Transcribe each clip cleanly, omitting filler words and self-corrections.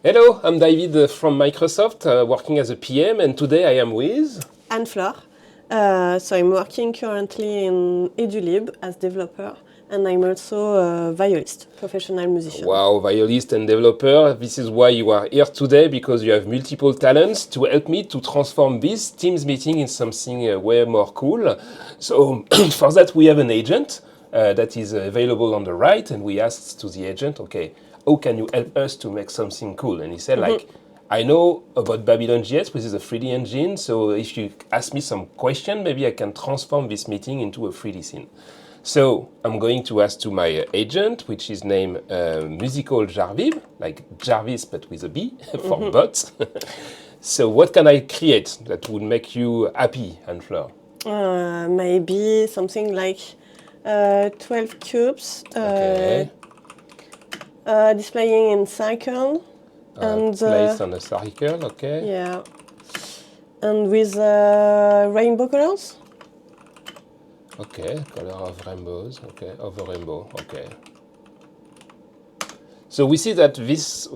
Hello, I'm David from Microsoft, working as a PM, and today I am with Anne-Flore. So I'm working currently in EduLib as developer, and I'm also a violist, professional musician. wow, violist and developer. This is why you are here today, because you have multiple talents to help me to transform this Teams meeting in something way more cool. So for that we have an agent that is available on the right, and we asked to the agent, okay, how can you help us to make something cool? And he said like, I know about Babylon.js, which is a 3D engine, so if you ask me some question, maybe I can transform this meeting into a 3D scene. So I'm going to ask to my agent, which is named Musical Jarvis, like Jarvis but with a B for bots. So what can I create that would make you happy, Anne-Flore? Maybe something like 12 cubes Okay. displaying in cycle. And Placed on a circle, okay. yeah, and with rainbow colors. Okay, color of rainbows, okay, of a rainbow, okay. So we see that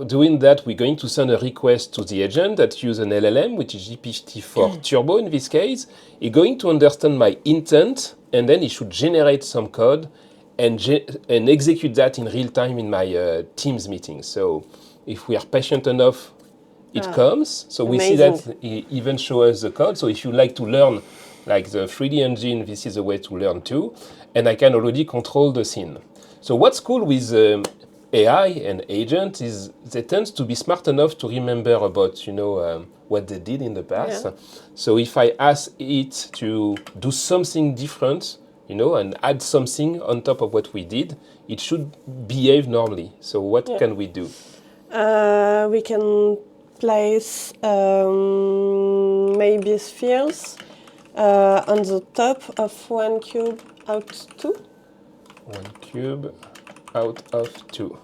doing that, we're going to send a request to the agent that uses an LLM, which is GPT-4 Turbo in this case. It's going to understand my intent, and then it should generate some code and execute that in real time in my Teams meeting. So if we are patient enough, it comes. So we see that it even shows us the code. So if you like to learn like the 3D engine, this is a way to learn too. And I can already control the scene. So what's cool with AI and agent is they tend to be smart enough to remember about, what they did in the past. Yeah. So if I ask it to do something different, and add something on top of what we did, it should behave normally. So what can we do? We can place maybe spheres on the top of one cube out two. One cube out of two.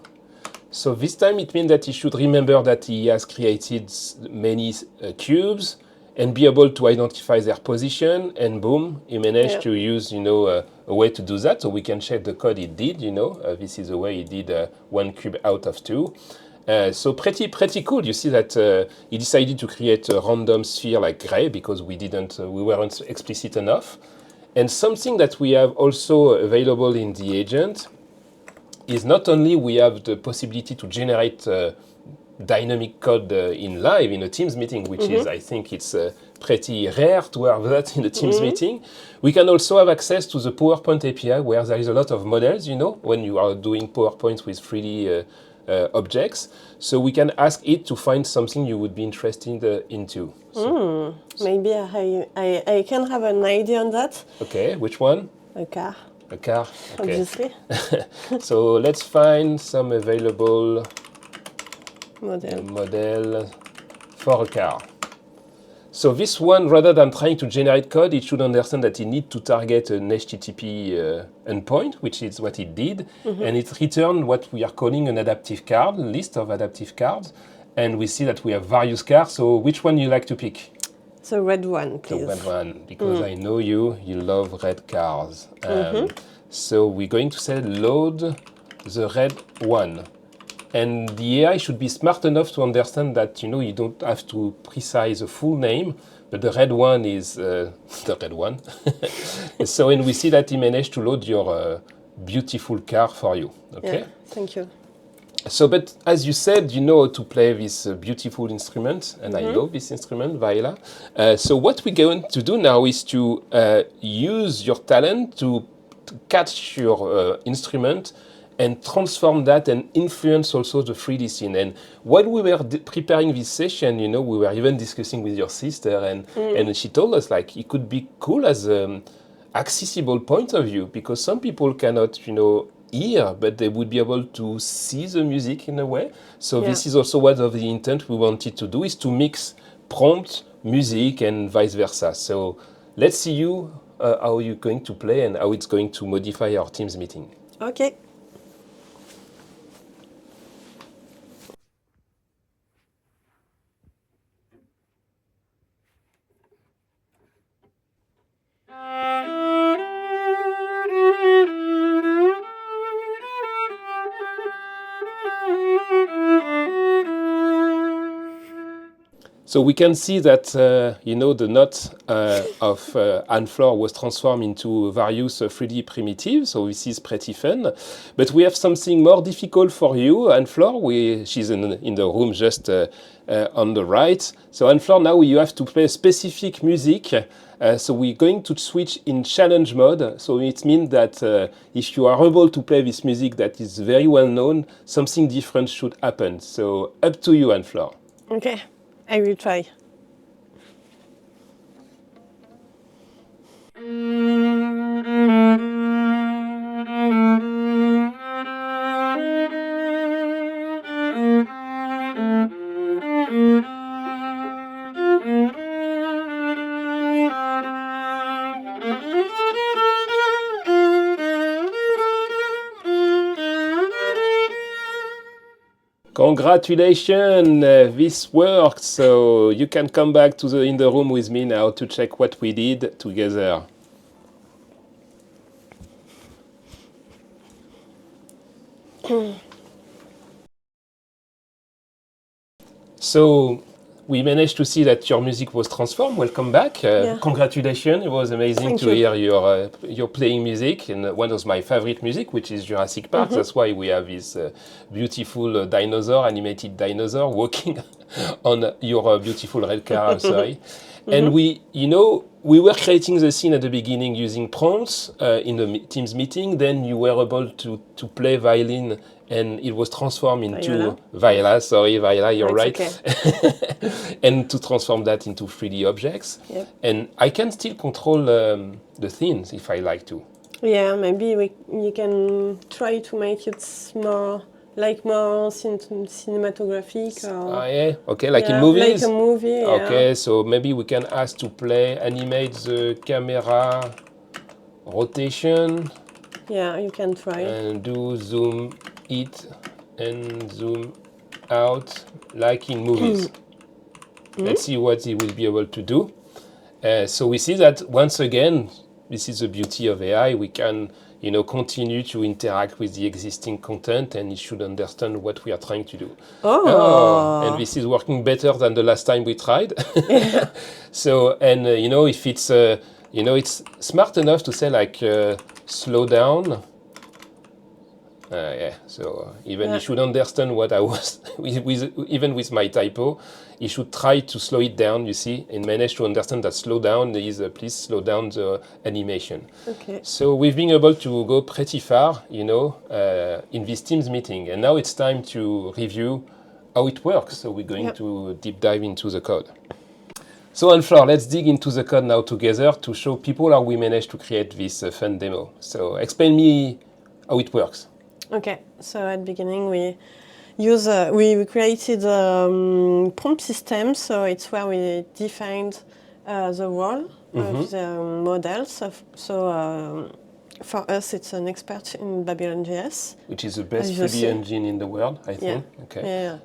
So this time it means that he should remember that he has created many cubes and be able to identify their position, and boom, he managed to use, a way to do that. So we can check the code he did, this is the way he did one cube out of two. So pretty cool. You see that he decided to create a random sphere like gray because we weren't explicit enough. And something that we have also available in the agent is not only we have the possibility to generate dynamic code in live in a Teams meeting, which is, I think it's pretty rare to have that in a Teams meeting. We can also have access to the PowerPoint API where there is a lot of models, when you are doing PowerPoint with 3D objects. So we can ask it to find something you would be interested into. So, Maybe I can have an idea on that. okay, which one? A car. A car, okay. Obviously. So let's find some available Model. for a car. So this one, rather than trying to generate code, it should understand that it needs to target an HTTP endpoint, which is what it did, and it returned what we are calling an adaptive card, a list of adaptive cards, and we see that we have various cars. So which one you like to pick? The red one, please. The red one, because I know you love red cars. So we're going to say load the red one. And the AI should be smart enough to understand that, you don't have to precise the full name, but the red one is the red one. So, and we see that he managed to load your beautiful car for you. Okay? Yeah, thank you. So, but as you said, you know how to play this beautiful instrument, and I love this instrument, Viola. So what we're going to do now is to use your talent to catch your instrument and transform that and influence also the 3D scene. And while we were preparing this session, we were even discussing with your sister, and she told us like it could be cool as an accessible point of view, because some people cannot, hear, but they would be able to see the music in a way. So this is also one of the intent we wanted to do, is to mix prompt, music, and vice versa. So let's see how you're going to play and how it's going to modify our Teams meeting. Okay. So we can see that, you know, the note of Anne-Flore was transformed into various 3D primitives, so this is pretty fun. But we have something more difficult for you, Anne-Flore. She's in the room just on the right. So Anne-Flore, now you have to play specific music. So we're going to switch in challenge mode. So it means that if you are able to play this music that is very well known, something different should happen. So up to you, Anne-Flore. Okay, I will try. Congratulations, this worked. So you can come back to in the room with me now to check what we did together. So we managed to see that your music was transformed. Welcome back. Yeah. Congratulations. It was amazing Thank to you. hear your playing music, and one of my favorite music, which is Jurassic Park. That's why we have this beautiful dinosaur, animated dinosaur, walking on your beautiful red car. I'm sorry. And we were creating the scene at the beginning using prompts in the Teams meeting. Then you were able to play violin, and it was transformed into Viola. Sorry, Viola, you're right. Okay. And to transform that into 3D objects. Yep. And I can still control the themes if I like to. Yeah, maybe you can try to make it more cinematographic or Yeah, okay, like in movies? like a movie. Yeah. Okay, so maybe we can ask to animate the camera rotation. Yeah, you can try. And do zoom it and zoom out like in movies. Let's see what he will be able to do. So we see that once again, this is the beauty of AI. We can, continue to interact with the existing content, and it should understand what we are trying to do. And this is working better than the last time we tried. Yeah. So, and if it's, it's smart enough to say like slow down. Yeah, so even he should understand what I was, even with my typo, he should try to slow it down, you see, and manage to understand that slow down is please slow down the animation. Okay. So we've been able to go pretty far, in this Teams meeting. And now it's time to review how it works. So we're going to deep dive into the code. So Anne-Flore, let's dig into the code now together to show people how we managed to create this fun demo. So explain me how it works. Okay, so at the beginning we created a prompt system, so it's where we defined the role of the models. For us, it's an expert in Babylon.js. Which is the best 3D engine in the world, I think. Yeah. Okay. Yeah.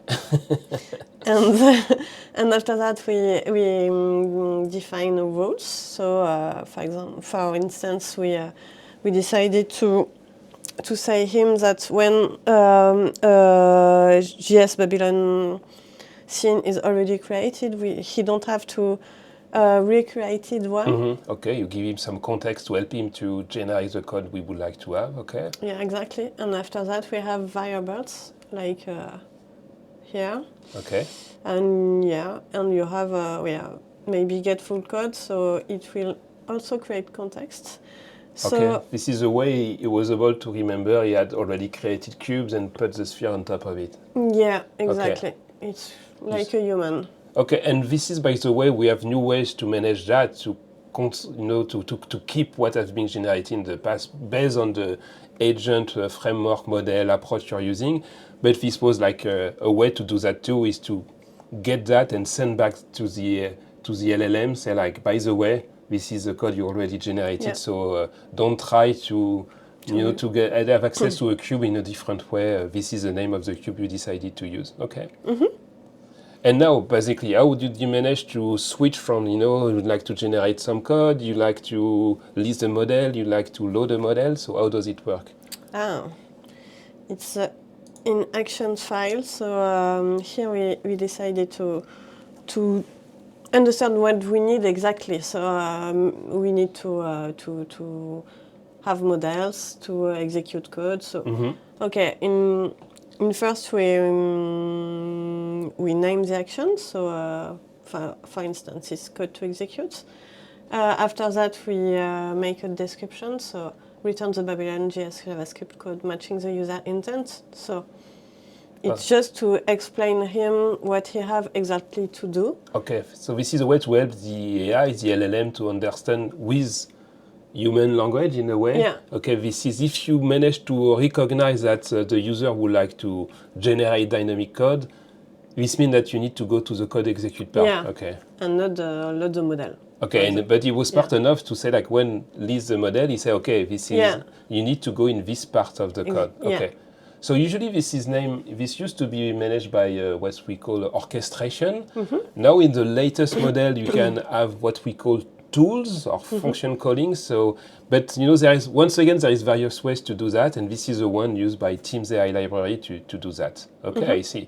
And after that, we define roles. So, for instance, we decided to say him that when JS Babylon scene is already created, he don't have to recreate one. Okay, you give him some context to help him to generate the code we would like to have, okay? Yeah, exactly. And after that, we have variables, like here. Okay. And you have maybe get full code, so it will also create context. So, okay, this is the way he was able to remember he had already created cubes and put the sphere on top of it. Yeah, exactly. Okay. It's like a human. Okay, and this is, by the way, we have new ways to manage that, to keep what has been generated in the past based on the agent framework model approach you're using. But this was like a way to do that too, is to get that and send back to the LLM, say like, by the way, this is the code you already generated, so don't try to have access to a cube in a different way. This is the name of the cube you decided to use. Okay. And now, basically, how did you manage to switch from, you'd like to generate some code, you like to list the model, you like to load the model, so how does it work? It's in action file, so here we decided to to understand what we need exactly. So we need to have models to execute code. So okay, in first we name the action. So for instance, it's code to execute. After that, we make a description. So return the Babylon JS JavaScript code matching the user intent. So it's just to explain him what he have exactly to do. Okay, so this is a way to help the AI, the LLM, to understand with human language in a way. Yeah. Okay, this is if you manage to recognize that the user would like to generate dynamic code, this means that you need to go to the code execute part. Yeah. Okay. And not the model. Okay, but he was smart enough to say, like, when list the model, he said, okay, this is you need to go in this part of the code. Okay. So usually this used to be managed by what we call orchestration. Now in the latest model, you can have what we call tools or function calling. So, but there is, once again, there is various ways to do that, and this is the one used by Teams AI library to do that. Okay, I see.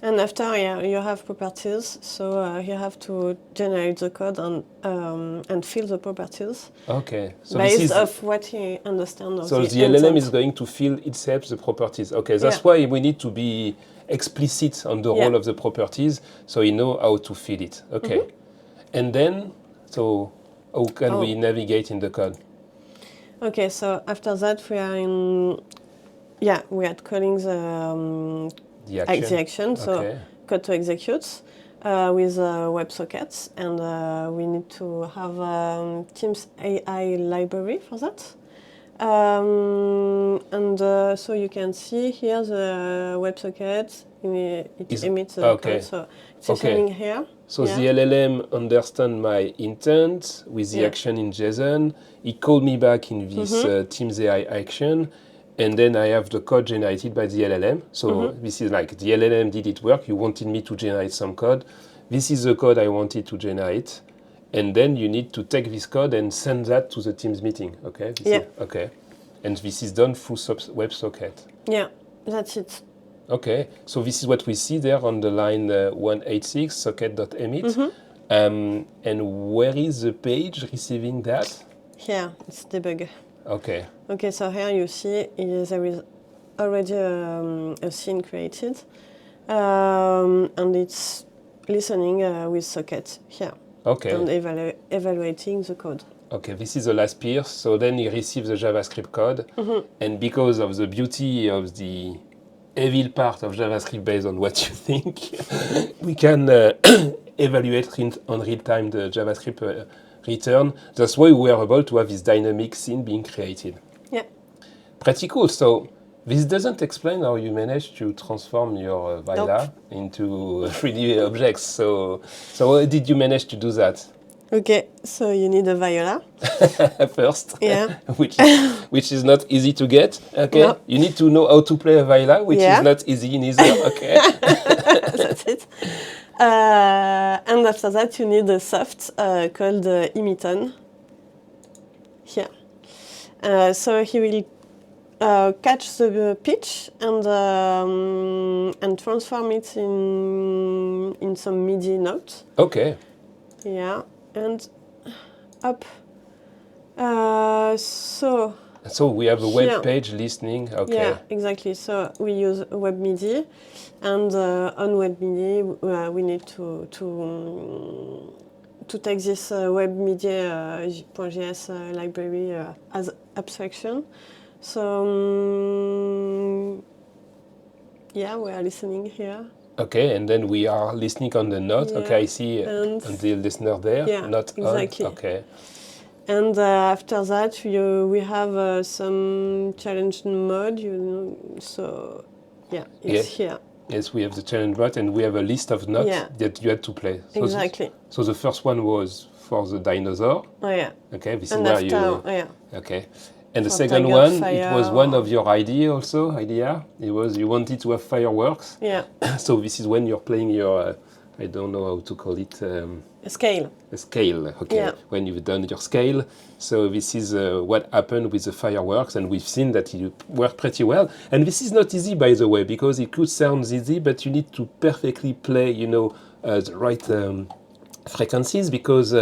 And after, you have properties. So you have to generate the code and fill the properties. Okay. So based off what he understands. So the LLM is going to fill itself the properties. Okay, that's why we need to be explicit on the role of the properties, so you know how to fill it. Okay. And then, so how can we navigate in the code? Okay, so after that we are we are calling the action. So code to execute with WebSockets, and we need to have Teams AI library for that. So you can see here the WebSocket, it emits the code, so it's listening here. So the LLM understands my intent with the action in JSON. It called me back in this Teams AI action, and then I have the code generated by the LLM. So this is like the LLM did its work. You wanted me to generate some code. This is the code I wanted to generate. And then you need to take this code and send that to the Teams meeting. Okay? Okay. And this is done through WebSocket. Yeah, that's it. Okay. So this is what we see there on the line 186, socket.emit. And where is the page receiving that? Here, it's debug. Okay. Okay, so here you see there is already a scene created, and it's listening with socket here. Okay. And evaluating the code. Okay, this is the last piece. So then he receives the JavaScript code, and because of the beauty of the evil part of JavaScript based on what you think, we can evaluate on real time the JavaScript return. That's why we are able to have this dynamic scene being created. Yeah. Pretty cool. So this doesn't explain how you managed to transform your Viola into 3D objects. So how did you manage to do that? Okay, so you need a Viola. First. Yeah. which is not easy to get. Okay. No. You need to know how to play a Viola, which is not easy neither. Okay. That's it. And after that, you need a soft called Imiton. Here. So he will catch the pitch and transform it in some MIDI note. Okay. Yeah, and up. So we have a web page listening. Okay. Yeah, exactly. So we use web MIDI, and on web MIDI we need to take this web MIDI.js library as abstraction. So we are listening here. Okay, and then we are listening on the note. Okay, I see the listener there. Yeah, not exactly. On. Okay. And after that, we have some challenge mode. So it's here. Yes, we have the challenge mode, and we have a list of notes that you had to play. So exactly. So the first one was for the dinosaur. Oh yeah. Okay, this and is where after, you. Yeah. Okay. And the second one, it was one of your idea. It was you wanted to have fireworks. Yeah. So this is when you're playing your, I don't know how to call it. A scale. A scale, okay. Yeah. When you've done your scale. So this is what happened with the fireworks, and we've seen that it worked pretty well. And this is not easy, by the way, because it could sound easy, but you need to perfectly play, the right frequencies, because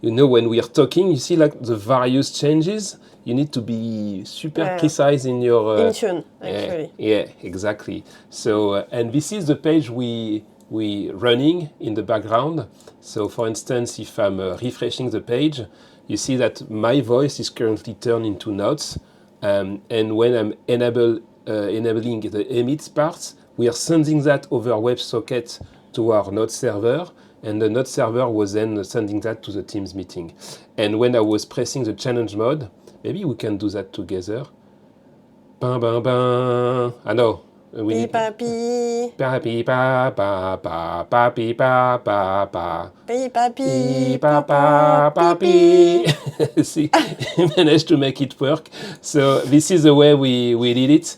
you know, when we are talking, you see like the various changes. You need to be super precise in your in tune, actually. yeah, exactly. So and this is the page we running in the background. So for instance, if I'm refreshing the page, you see that my voice is currently turned into notes, and when I'm enabling the emit parts, we are sending that over WebSocket to our node server, and the node server was then sending that to the Teams meeting. And when I was pressing the challenge mode, maybe we can do that together. Bam, bam, bam. I know. Pi pa pi. Pa pi pa pa pa pa pi pa pa pa. Pi pa pi. Pa pa pa pi. See, managed to make it work. So this is the way we did it.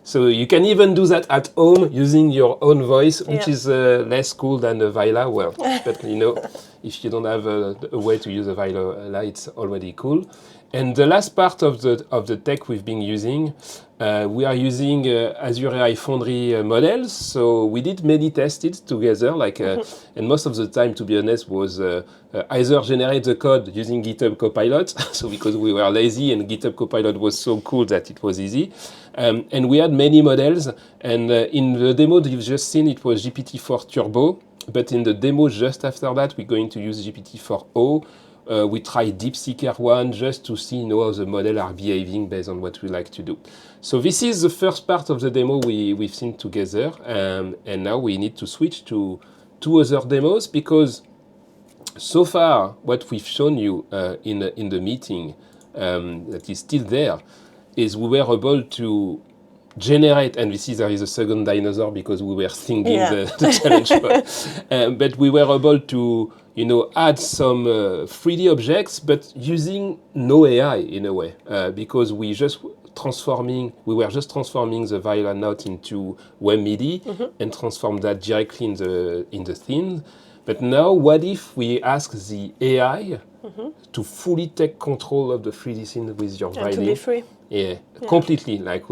So you can even do that at home using your own voice, which is less cool than the Viola. Well, but you know, if you don't have a way to use a Viola, it's already cool. And the last part of the tech we've been using, we are using Azure AI Foundry models. So we did many tests together, like, and most of the time, to be honest, was either generate the code using GitHub Copilot, so because we were lazy and GitHub Copilot was so cool that it was easy. And we had many models, and in the demo you've just seen, it was GPT-4 Turbo, but in the demo just after that, we're going to use GPT-4o. We tried DeepSeek R1 just to see how the models are behaving based on what we like to do. So this is the first part of the demo we've seen together, and now we need to switch to two other demos, because so far what we've shown you in the meeting that is still there is we were able to generate, and there is a second dinosaur because we were thinking the challenge, but we were able to, you know, add some 3D objects, but using no AI in a way, because we were just transforming the Viola note into web MIDI and transform that directly in the theme. But now, what if we ask the AI to fully take control of the 3D scene with your violin? To be free. Yeah, completely. Like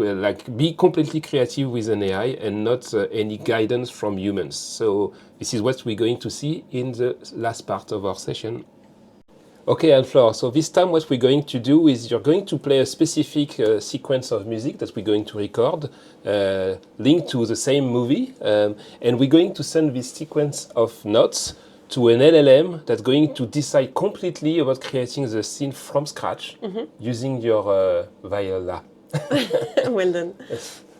be completely creative with an AI and not any guidance from humans. So this is what we're going to see in the last part of our session. Okay, Anne-Flore, so this time what we're going to do is you're going to play a specific sequence of music that we're going to record, linked to the same movie, and we're going to send this sequence of notes to an LLM that's going to decide completely about creating the scene from scratch using your Viola. Well done.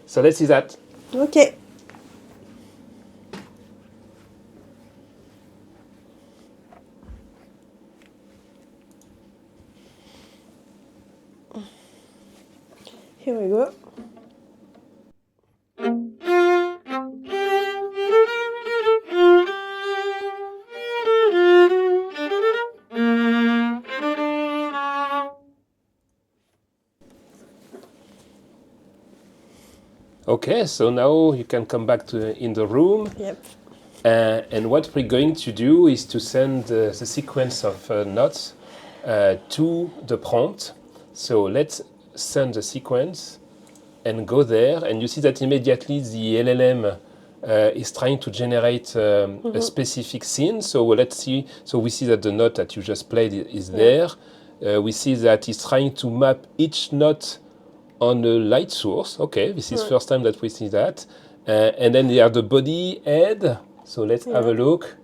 So let's see that. Okay. Here we go. Okay, so now you can come back in the room. Yep. And what we're going to do is to send the sequence of notes to the prompt. So let's send the sequence and go there, and you see that immediately the LLM is trying to generate a specific scene. So let's see. So we see that the note that you just played is there. We see that it's trying to map each note on a light source. Okay, this is first time that we see that. And then there are the body, head. So let's have a look.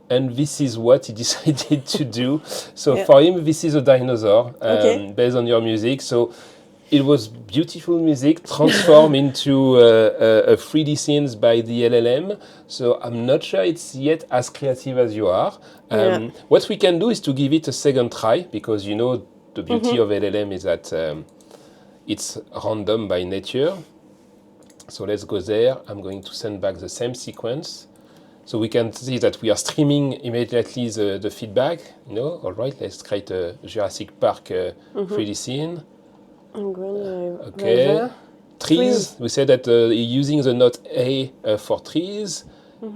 And this is what he decided to do. So for him, this is a dinosaur based on your music. So it was beautiful music transformed into a 3D scenes by the LLM. So I'm not sure it's yet as creative as you are. What we can do is to give it a second try, because you know the beauty of LLM is that it's random by nature. So let's go there. I'm going to send back the same sequence. So we can see that we are streaming immediately the feedback. You know, all right, let's create a Jurassic Park 3D scene. Okay. Trees. We said that using the note A for trees,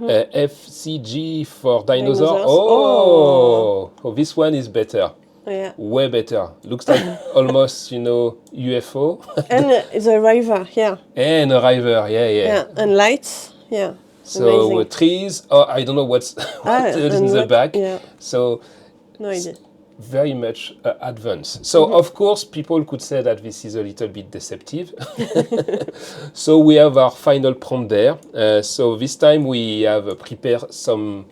F, C, G for dinosaur. Oh, this one is better. Yeah. Way better. Looks like almost, you know, UFO. And the river, And a river, yeah. And lights, So Amazing. trees, oh, I don't know what's what is in and the what- back. Yeah, So no idea. very much advanced. So of course, people could say that this is a little bit deceptive. So we have our final prompt there. So this time we have prepared some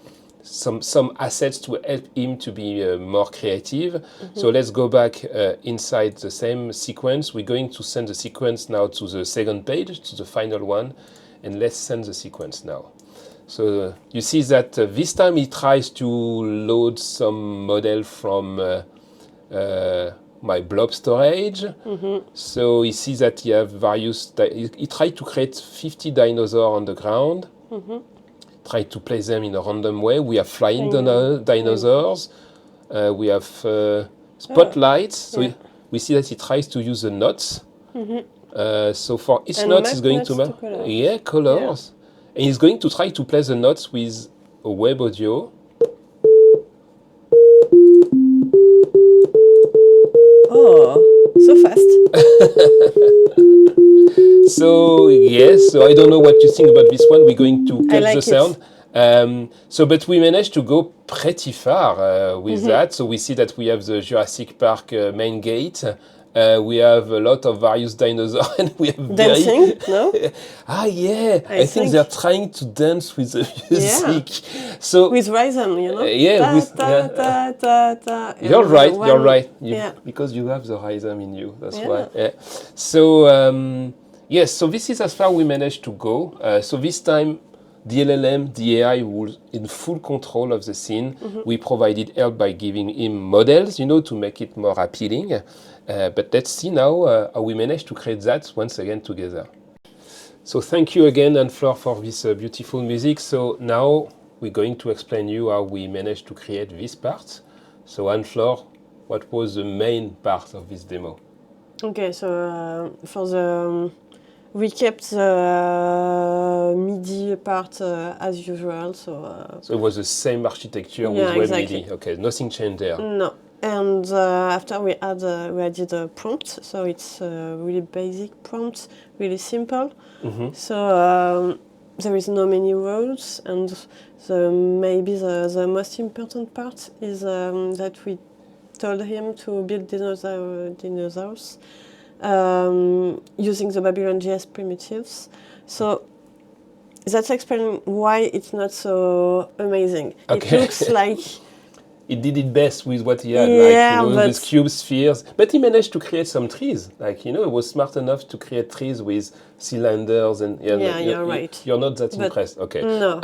assets to help him to be more creative. So let's go back inside the same sequence. We're going to send the sequence now to the second page, to the final one, and let's send the sequence now. So you see that this time he tries to load some model from my blob storage. So he sees that he have various. He tried to create 50 dinosaurs on the ground. Try to place them in a random way. We have flying dinosaurs. We have spotlights. So we see that he tries to use the knots. So for each And knot, map he's going knots to to colors. Yeah, colors. And he's going to try to place the knots with a web audio. Oh, so fast. So yes, so I don't know what you think about this one. We're going to cut like the it. sound. But we managed to go pretty far with that. So we see that we have the Jurassic Park main gate. We have a lot of various dinosaurs, and we have Dancing, no? yeah. I think think- they're trying to dance with the music. So With rhythm, you know? yeah, Ta, with- ta, yeah. ta, ta, ta. You're And right. one- You're right. Yeah. Because you have the rhythm in you. That's Yeah. why. Yeah. So yes. So this is as far we managed to go. So this time, the LLM, the AI, was in full control of the scene. We provided help by giving him models, to make it more appealing. But let's see now how we managed to create that once again together. So thank you again, Anne-Flore, for this beautiful music. So now we're going to explain you how we managed to create this part. So Anne-Flore, what was the main part of this demo? Okay, so for the we kept the MIDI part as usual. So So it was the same architecture with Yeah, web exactly. MIDI. Okay, nothing changed there. no, and after we added a prompt, so it's a really basic prompt, really simple. So there is no many rows, and maybe the most important part is that we told him to build dinosaurs using the Babylon.js primitives. So that's explaining why it's not so amazing. Okay. It looks like He did it best with what he had, Yeah, but- with cube spheres. But he managed to create some trees. He was smart enough to create trees with cylinders and you're right. You're not that But- impressed, okay? no.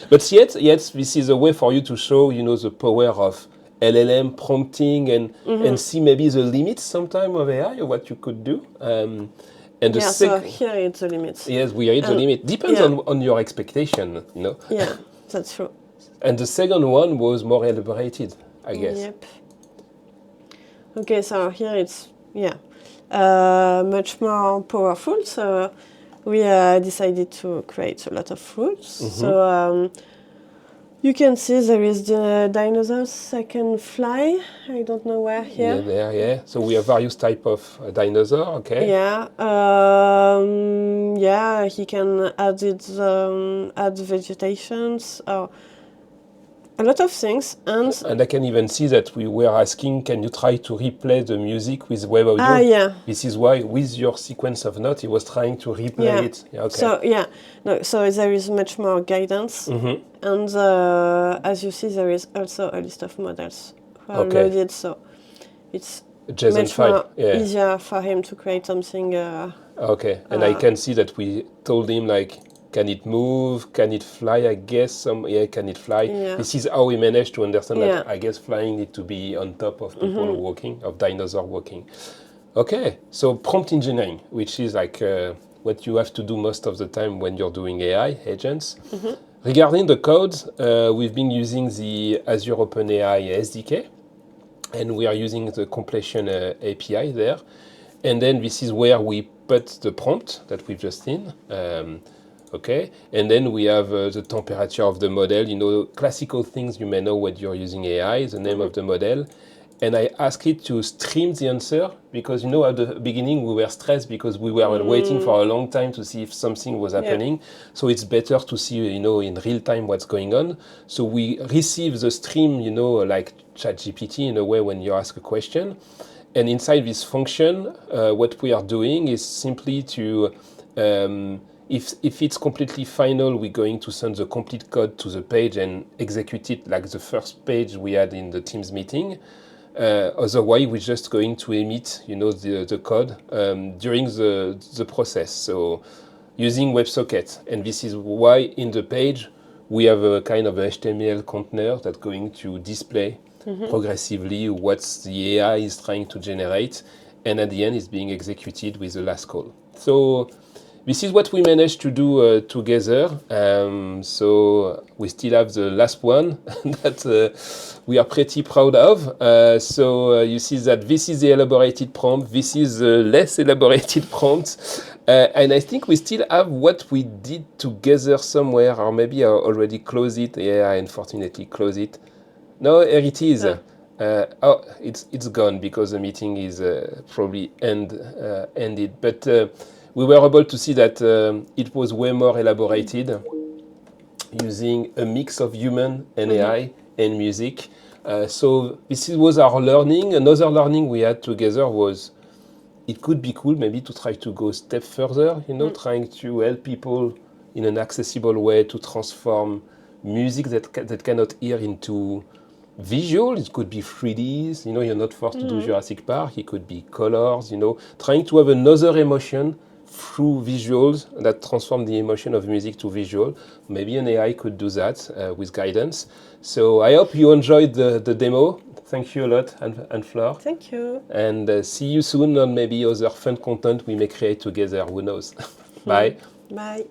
But yet, this is a way for you to show, the power of LLM prompting and see maybe the limits sometime of AI or what you could do. And the Yeah, so here it's the limits. yes, we reach the And- limit. Depends yeah. on your expectation, Yeah, that's true. And the second one was more elaborated, I guess. Yep. Okay, so here it's much more powerful. So we decided to create a lot of fruits. So you can see there is the dinosaurs that can fly. I don't know where here. Yeah, there, yeah. So we have various type of dinosaur, okay? Yeah, he can add vegetations or a lot of things, and And I can even see that we were asking, can you try to replay the music with web audio? yeah. This is why, with your sequence of notes, he was trying to replay Yeah. it. Yeah, okay. So there is much more guidance, and as you see, there is also a list of models who are Okay. loaded. So it's JSON much file, more yeah. easier for him to create something. Okay, and I can see that we told him can it move? Can it fly? I guess can it fly? Yeah. This is how we managed to understand Yeah. that I guess flying need to be on top of people walking, of dinosaur walking. Okay, so prompt engineering, which is what you have to do most of the time when you're doing AI agents. Regarding the codes, we've been using the Azure OpenAI SDK, and we are using the completion API there. And then this is where we put the prompt that we've just seen. Okay, and then we have the temperature of the model, classical things you may know when you're using AI, the name of the model. and I asked it to stream the answer because, you know, at the beginning we were stressed because we were waiting for a long time to see if something was happening. So it's better to see, you know, in real time what's going on. So we receive the stream, you know, like ChatGPT in a way when you ask a question. And inside this function, what we are doing is simply to, if it's completely final, we're going to send the complete code to the page and execute it like the first page we had in the Teams meeting. Otherwise, we're just going to emit, you know, the code during the process. So using WebSocket, and this is why in the page we have a kind of HTML container that's going to display progressively what the AI is trying to generate, and at the end it's being executed with the last call. So this is what we managed to do together. So we still have the last one that we are pretty proud of. So you see that this is the elaborated prompt, this is the less elaborated prompt. And I think we still have what we did together somewhere, or maybe I already closed it. Yeah, I unfortunately closed it. No, here it is. Oh, it's gone because the meeting is probably ended. But we were able to see that it was way more elaborated using a mix of human and AI and music. So this was our learning. Another learning we had together was it could be cool maybe to try to go a step further, you know, trying to help people in an accessible way to transform music that cannot hear into visual. It could be 3Ds, you know, you're not forced to do Jurassic Park. It could be colors, you know, trying to have another emotion through visuals that transform the emotion of music to visual. Maybe an AI could do that with guidance. So I hope you enjoyed the demo. Thank you a lot, Anne-Flore. Thank you. And see you soon on maybe other fun content we may create together. Who knows? Bye. Bye.